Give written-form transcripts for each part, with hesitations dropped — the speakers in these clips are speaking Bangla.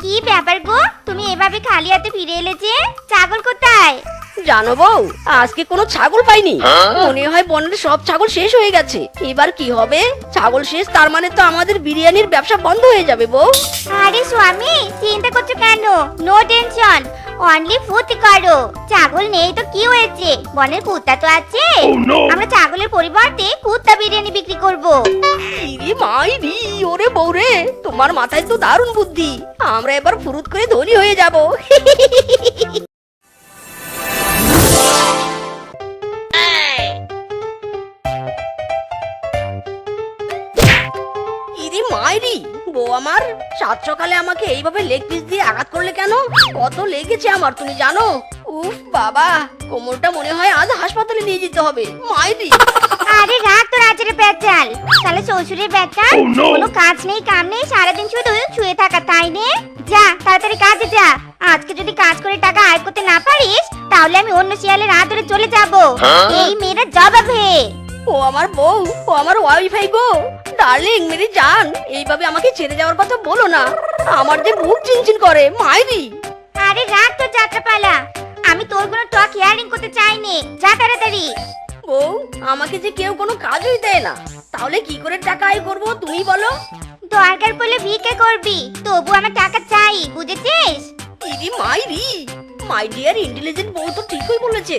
কি ব্যাপার গো, তুমি এভাবে খালি হাতে ফিরে এলে যে? ছাগল কোথায়? জানো বউ, আজকে কোনো ছাগল পাইনি। মনে হয় বনের সব ছাগল শেষ হয়ে গেছে। এবার কি হবে? ছাগল শেষ তার মানে তো আমাদের বিরিয়ানির ব্যবসা বন্ধ হয়ে যাবে বউ। আরে স্বামী, চিন্তা করছো কেন? নো টেনশন, অনলি ফুর্তি করো। ছাগল নেই তো কি হয়েছে, বনের কুত্তা তো আছে। আমরা ছাগলের পরিবর্তে কুত্তা বিরিয়ানি বিক্রি করব। ইরে মাইরি, ওরে বউ রে, তোমার মাথায় তো দারুণ বুদ্ধি। আমরা এবার ফুরুত করে ধনী হয়ে যাব। ইরে মাইরি, বউ আমার সাত সকালে আমাকে এইভাবে লেগ পিস দিয়ে আঘাত করলে কেন? কত লেগেছে আমার তুমি জানো? উফ বাবা, কোমরটা মনে হয় আজ হাসপাতালে নিয়ে যেতে হবে। মাইরি, আরে রাখ তোর আচারে পেঁচাল, তাহলে শ্বশুরের বেটা। কোনো কাজ নেই কাম নেই, সারাদিন শুধু শুয়ে থাকা, তাই নে? যা তাড়াতাড়ি কাজে যা। আজকে যদি কাজ করে টাকা আয় করতে না পারিস, তাহলে আমি অন্য শিয়ালের হাত ধরে চলে যাব। এই মেয়েরা জবাবে। ও আমার বউ, ও আমার ওয়াইফাই গো। ডার্লিং মেরি জান, এইভাবে আমাকে ছেড়ে যাওয়ার কথা বলো না। আমার যে বুক চিনচিন করে। মাইরি, আরে রাখ তোর যাত্রাপালা, আমি তোর কোনো টক হিয়ারিং করতে চাইনি। যা তাড়াতাড়ি। বউ, আমাকে যে কেউ কোনো কাজই দেয় না, তাহলে কি করে টাকা আয় করবো তুমি বলো? দরকার পড়লে ভিক্ষা করবি, তবু আমার টাকা চাই, বুঝেছিস? ইরি মাইরি, মাই ডিয়ার ইন্টেলিজেন্ট বউ তো ঠিকই বলেছে।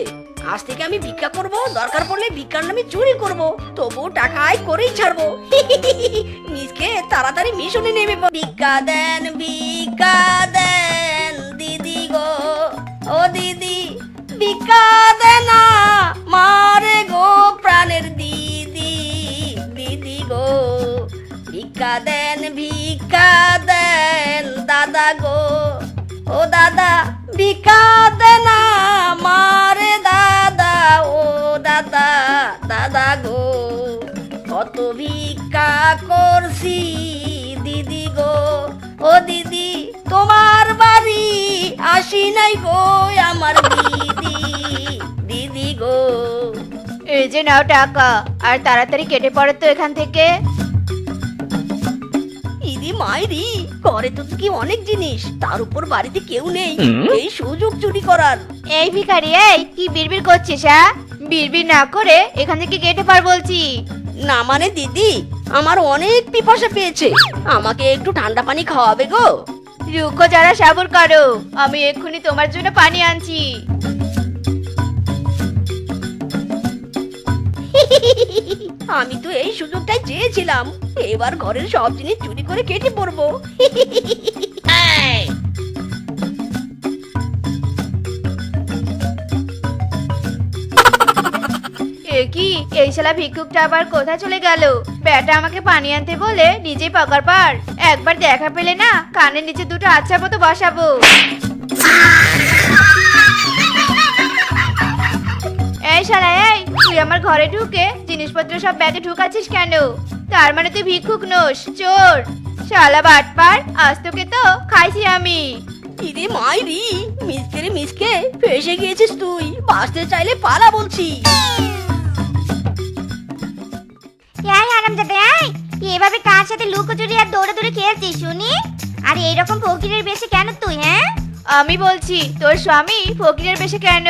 আজ থেকে আমি ভিক্ষা করব, দরকার পড়লে ভিক্ষার নামে চুরি করব, তবু টাকা আয় করেই ছাড়বো। মিসকে তাড়াতাড়ি মিশনে নেমে পড়। ভিক্ষা দেন দিদি গো, ও দিদি ভিক্ষা দেন, মারে গো প্রাণের দিদি, দিদি গো ভিক্ষা দেন দাদা গো, ও দাদা ভিক্ষা দেন মারে দাদা, ও দাদা, দাদা গো কত ভিক্ষা করছি দিদি গো, ও দিদি তোমার বাড়ি আসি নাই গো আমার দিদি, দিদি গো। এই যে নাও টাকা, আর তাড়াতাড়ি কেটে পড়ে তো এখান থেকে। ইদি মাইরি, ঘরে তো কি অনেক জিনিস, তার উপর বাড়িতে কেউ নেই, এই সুযোগ চুরি করার। এই ভিখারি, এই কি বিড়বিড় করছিস? বিড়বিড় না করে এখান থেকে কেটে পার বলছি। না মানে দিদি, আমার অনেক পিপাসা পেয়েছে, আমাকে একটু ঠান্ডা পানি খাওয়াবে গো? রুখো যারা, সবর করো, আমি এক্ষুনি তোমার জন্য পানি আনছি। আমি তো এই সুযোগটাই চেয়েছিলাম, এবার ঘরের সব জিনিস চুরি করে কেটে পড়বো। এ কি, এই শালা ভিক্ষুকটা আবার কোথায় চলে গেল? বেটা আমাকে পানি আনতে বলে নিজেই পকার পার। একবার দেখা পেলে না, কানের নিচে দুটো আচ্ছা মতো বসাবো। এই শালা, এই তুই আমার ঘরে ঢুকে জিনিসপত্র সব ব্যাগে ঢুকাচ্ছিস কেন? তার মানে তুই ভিক্ষুক নোস, চোর। শালা বাটপার, আজ তোকে তো খাইছি আমি। ইরে মাইরি, মিসকে ফেসে গিয়েছিস তুই, বাঁচতে চাইলে পালা বলছি। এই হারামজাদা, এই এভাবে কার সাথে লুকোচুরি আর দৌড়াদৌড়ি খেলছিস শুনি? আর এইরকম ফকিরের বেশে কেন তুই? আমি বলছি, তোর স্বামী ফকিরের বেশে কেন?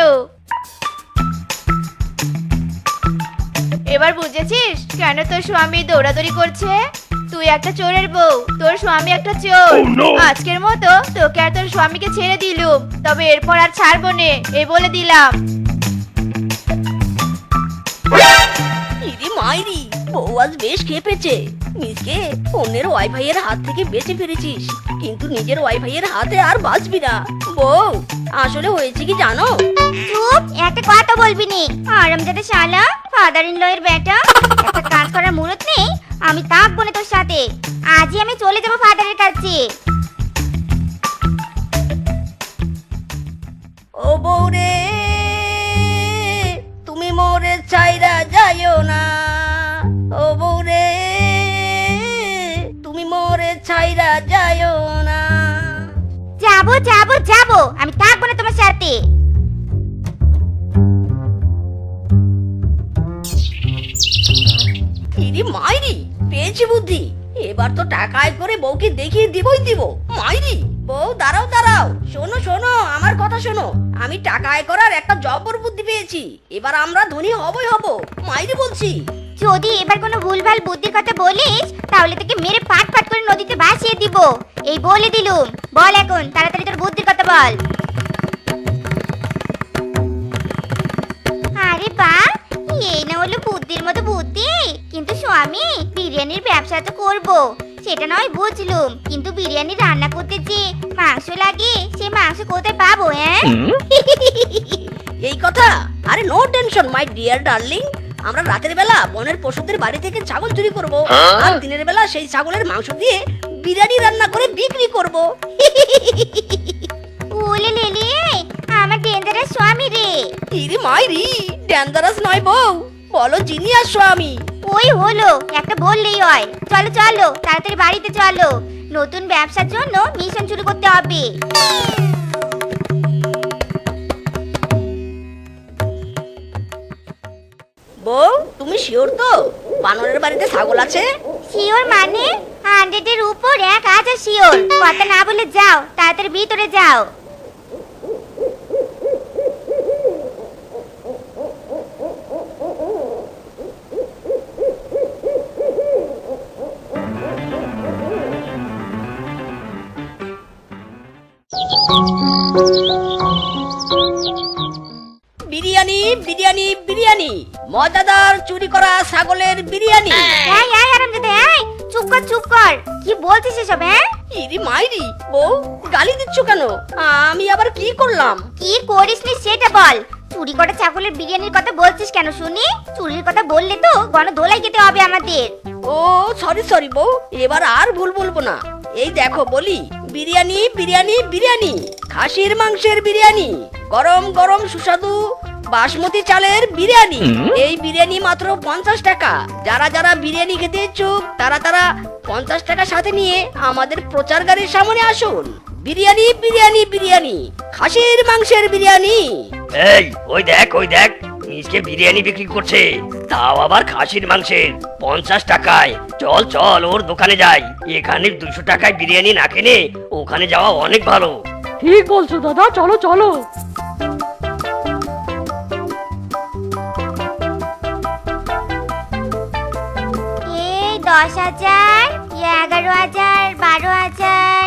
এবার বুঝেছিস কেন তোর স্বামী দৌড়াদৌড়ি করছে? তুই একটা চোরের বউ, তোর স্বামী একটা চোর। আজকের মতো তোকে আর তোর স্বামীকে ছেড়ে দিলুম, তবে এরপর আর ছাড়বো নে, এই বলে দিলাম। ইরে মাইরি, বউ আজ বেশ খেপেছে। মিসকে অন্যের ওয়াইফাই এর হাত থেকে বেঁচে ফিরেছিস, কিন্তু নিজের ওয়াইফাই এর হাতে আর বাঁচবি না। বউ, আসলে হয়েছে কি জানো? চুপ, একটা কথা বলবি নি। আরামজাদা শালা, ফাদার ইন ল এর বেটা, একটা কাজ করার মুরত নেই। আমি থাকবো না তোর সাথে, আজই আমি চলে যাবো ফাদারের কাছে। ও বউ রে, তুমি মোরে ছাইরা যাইও না। ও বউ রে, তুমি মোরে ছাইরা যাইও না। যাবো যাবো যাবো, আমি থাকবো না তোমার সাথে। ইরি মাইরি, পেয়েছি বুদ্ধি, এবার তো টাকা আয় করে বউকে দেখিয়ে দিবই দিব। মাইরি, বউ দাঁড়াও দাঁড়াও, শোনো শোনো, আমার কথা শোনো। আমি টাকা আয় করার একটা জব্বর বুদ্ধি পেয়েছি। এবার আমরা ধনী হবই হব, মাইরি বলছি। যদি এবার কোনো ভুলভাল বুদ্ধির কথা বলিস তাহলে তোকে মেরে পাট পাট করে নদীতে ভাসিয়ে দিব। এই বলে দিলুম। বল এখন তাড়াতাড়ি তোর বুদ্ধির কথা বল। আরে বাহ, এই না হলো বুদ্ধির মতো বুদ্ধি। কিন্তু স্বামী, বিরিয়ানির ব্যবসা তো করব, সেটা নয় বুঝলুম, কিন্তু বিরিয়ানি রান্না করতে যে মাংস লাগে, সে মাংস কোথায় পাবো? হ্যাঁ এই কথা? আরে no tension my dear darling. আমরা রাতের বেলা বনের পশুদের বাড়ি থেকে ছাগল চুরি করব, আর দিনের বেলা সেই ছাগলের মাংস দিয়ে বিরিয়ানি রান্না করে বিক্রি করব। ওলে লেলে, আমার ডেঞ্জারাস স্বামী রে। ইরে মাইরি, ডেঞ্জারাস নয় বউ, বলো জিনিয়াস স্বামী। ওই হলো, একটা বললেই হয়। চলো চলো তাড়াতাড়ি বাড়িতে চলো, নতুন ব্যবসার জন্য মিশন শুরু করতে হবে। বউ তুমি শিওর তো বানরের বাড়িতে ছাগল আছে? শিওর মানে 100-এর উপর 1000 শিওর। কথা না বলে যাও, তাড়াতাড়ি ভিতরে যাও। বিরিয়ানি বিরিয়ানি বিরিয়ানি, মজাদার চুরি করা ছাগলের বিরিয়ানি। এই এই আরামজাদা, এই চুপ কর চুপ কর, কি বলছিস এসব? হ্যাঁ ইরি মাইরি, বউ গালি দিচ্ছ কেন? আমি আবার কি করলাম? কি করিসনি সেটা বল। চুরি করা ছাগলের বিরিয়ানির কথা বলছিস কেন শুনি? চুরির কথা বললে তো গণধোলাই খেতে হবে আমাদের। ও সরি সরি বউ, এবার আর ভুল বলবো না। এই দেখো বলি, বিরিয়ানি বিরিয়ানি বিরিয়ানি, খাসির মাংসের বিরিয়ানি, গরম গরম সুস্বাদু বাসমতি চালের বিরিয়ানি। এই বিরিয়ানি মাত্র 50 টাকা। যারা যারা বিরিয়ানি খেতে ইচ্ছুক তারা তারা 50 টাকা সাথে নিয়ে আমাদের প্রচার গাড়ির সামনে আসুন। বিরিয়ানি বিরিয়ানি বিরিয়ানি, খাসির মাংসের বিরিয়ানি। এই ওই দেখ মিসকে বিরিয়ানি বিক্রি করছে, তাও আবার খাসির মাংসের 50 টাকায়। চল চল ওর দোকানে যাই। এখানে 200 টাকায় বিরিয়ানি না কিনে ওখানে যাওয়া অনেক ভালো। ঠিক বলছো দাদা, চলো চলো। এই 10,000, 11,000, 12,000,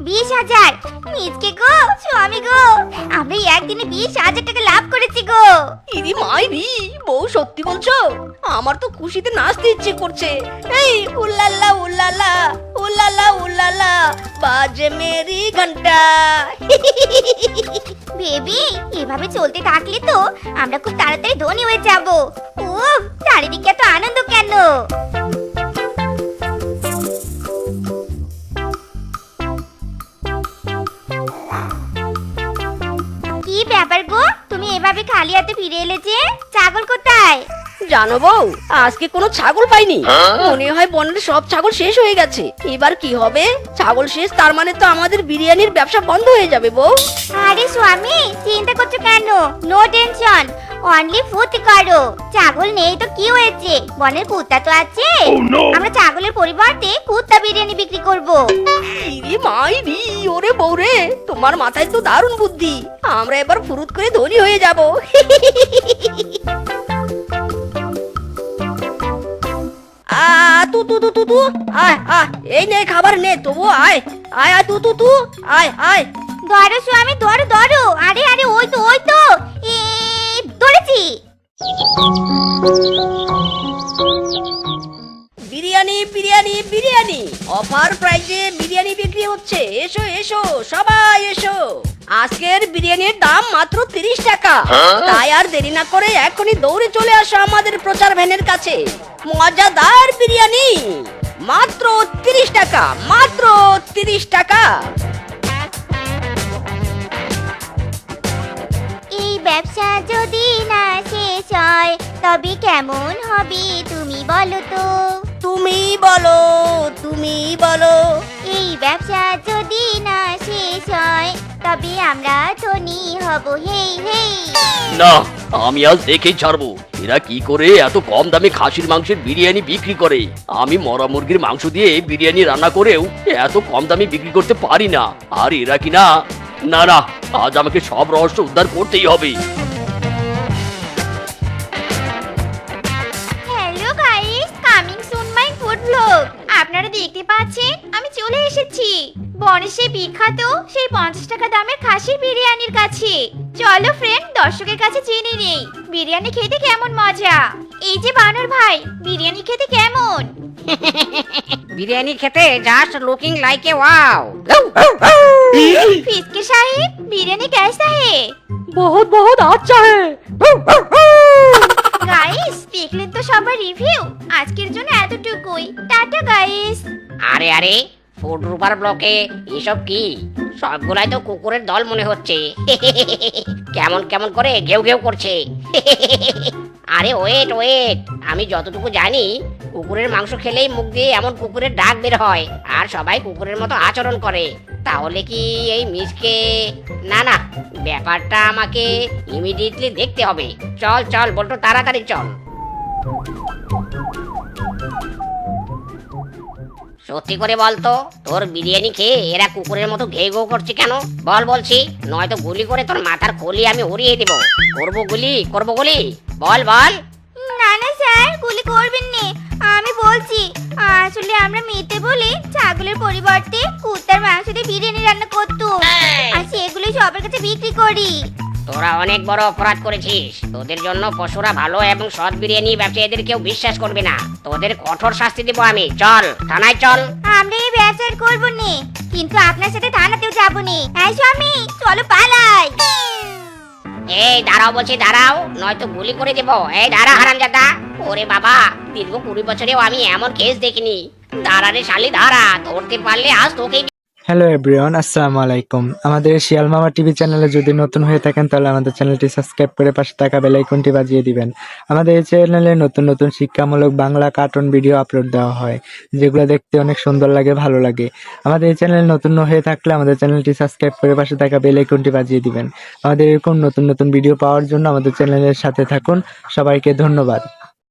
20,000। মিজকে গো, স্বামী গো, আমরা একদিনে 20,000 টাকা লাভ করেছি গো। ইরি মাইরি, বউ সত্যি বলছো? আমার তো খুশিতে নাচতে ইচ্ছে করছে। এই উল্লালা উল্লালা উল্লালা উল্লালা, বাজে মেরি ঘন্টা। বেবি, এভাবে চলতে থাকলে তো আমরা খুব তাড়াতাড়ি ধনী হয়ে যাব। উফ, চারিদিকে এত আনন্দ কেন? কি ব্যাপার গো, তুমি এভাবে খালি হাতে ফিরে এলে যে? ছাগল কোথায়? জানো বউ, আজকে কোনো ছাগল পাইনি। মনে হয় বনের সব ছাগল শেষ হয়ে গেছে। এবার কি হবে? ছাগল শেষ তার মানে তো আমাদের বিরিয়ানির ব্যবসা বন্ধ হয়ে যাবে বউ। আরে স্বামী, চিন্তা করছো কেন? নো টেনশন, অনলি ফুর্তি করো। ছাগল নেই তো কি হয়েছে, বনের কুত্তা তো আছে। আমরা ছাগলের পরিবর্তে কুত্তা বিরিয়ানি বিক্রি করব। ইরি মাইরি, ওরে বউ রে, তোমার মাথায় তো দারুণ বুদ্ধি। আমরা এবার ফুরুত করে ধনী হয়ে যাব। তু তু তু তু তু, আয় আয়, এই নে খাবার নে, তবু আয় আয় আয়, তু তু তু, আয় আয়। ধরো স্বামী, ধরো ধরো। আরে আরে, ওই তো ওই তো, ধরেছি। বিরিয়ানি বিরিয়ানি বিরিয়ানি, অফার প্রাইজে বিরিয়ানি বিক্রি হচ্ছে। এসো এসো সবাই এসো। আজকের বিরিয়ানির দাম মাত্র 30 টাকা। তাই আর দেরি না করে এখনই দৌড়ে চলে আসো আমাদের প্রচার ভ্যানের কাছে। মজাদার বিরিয়ানি মাত্র 30 টাকা, মাত্র 30 টাকা। এই ব্যবসা যদি না শেষ হয় তবে কেমন হবে তুমি বলো তো? তুমি বলো, তুমি বলো। এই ব্যবসা যদি না শেষ হয় তবে আমরা ধনী হব। হেই হেই। না, আমি আজ দেখেই ছাড়বো এরা কি করে এত কম দামে খাসির মাংসের বিরিয়ানি বিক্রি করে। আমি মরা মুরগির মাংস দিয়ে বিরিয়ানি রান্না করেও এত কম দামে বিক্রি করতে পারি না। আর এরা কিনা, না না, আজ আমাকে সব রহস্য উদ্ধার করতেই হবে। Hello guys, coming soon my food blog. আপনারা দেখতে পাচ্ছেন আমি চলে এসেছি বনের সেই বিখ্যাত সেই 50 টাকা দামের খাসির বিরিয়ানির কাছে। চলো ফ্রেন্ড, দর্শকের কাছে জেনে নেই বিরিয়ানি খেতে কেমন মজা। এই যে বানর ভাই, বিরিয়ানি খেতে কেমন? বিরিয়ানি খেতে just looking like a wow. फिसके साहिब, बिरयानी कैसा है? बहुत बहुत अच्छा है। গাইস, দেখলেন তো সবার রিভিউ। আজকের জন্য এতটুকুই, টাটা গাইস। আরে আরে, ফুড রুবার ব্লকে এসব কি? সবগুলাই তো কুকুরের দল মনে হচ্ছে। কেমন কেমন করে ঘেউ ঘেউ করছে। আরে ওয়েট ওয়েট, আমি যতটুকু জানি কুকুরের মাংস খেলেই মুখ দিয়ে এমন কুকুরের ডাক বের হয় আর সবাই কুকুরের মতো আচরণ করে। তাহলে কি এই মিসকে? না না, ব্যাপারটা আমাকে ইমিডিয়েটলি দেখতে হবে। চল চল বল্টু, তাড়াতাড়ি চল। সত্যি করে বলতো, তোর বিরিয়ানি খেয়ে এরা কুকুরের মতো ঘেউ ঘেউ করছে কেন? বল বলছি, নয়তো গুলি করে তোর মাথার খলি আমি উড়িয়ে দেব। করবো গুলি, করবো গুলি, বল বল। না না স্যার, গুলি করবেন না। আমি বলছি, আসলে আমরা মেতে বলে ছাগলের পরিবর্তে কুত্তার মাংস দিয়ে বিরিয়ানি রান্না করতুম, আর সেগুলো সবার কাছে বিক্রি করি। তোরা অনেক বড় অপরাধ করেছিস। তোদের জন্য পশুরা ভালো এবং সৎ বিরিয়ানি ব্যবসায়ীদের কেউ বিশ্বাস করবে না। তোদের কঠোর শাস্তি দেব আমি। চল থানায় চল। আমরা এই ব্যবসা করবো না, কিন্তু আপনার সাথে থানাতেও যাবো না। এই স্বামী, চলো পালাই। এই দাঁড়াও বলছি, দাঁড়াও, নয়তো গুলি করে দেব। এই দাঁড়া হারামজাদা। ওরে বাবা, দীর্ঘ 20 বছরেও আমি এমন কেস দেখিনি। দাঁড়া রে শালি, দাঁড়া, ধরতে পারলে আজ তোকেই। হ্যালো এভরিওয়ান, আসসালামু আলাইকুম। আমাদের শিয়াল মামা টিভি চ্যানেলে যদি নতুন হয়ে থাকেন তাহলে আমাদের চ্যানেলটি সাবস্ক্রাইব করে পাশে থাকা বেল আইকনটি বাজিয়ে দিবেন। আমাদের এই চ্যানেলে নতুন নতুন শিক্ষামূলক বাংলা কার্টুন ভিডিও আপলোড দেওয়া হয়, যেগুলো দেখতে অনেক সুন্দর লাগে, ভালো লাগে। আমাদের এই চ্যানেলে নতুন হয়ে থাকলে আমাদের চ্যানেলটি সাবস্ক্রাইব করে পাশে থাকা বেল আইকনটি বাজিয়ে দিবেন। আমাদের এরকম নতুন নতুন ভিডিও পাওয়ার জন্য আমাদের চ্যানেলের সাথে থাকুন। সবাইকে ধন্যবাদ।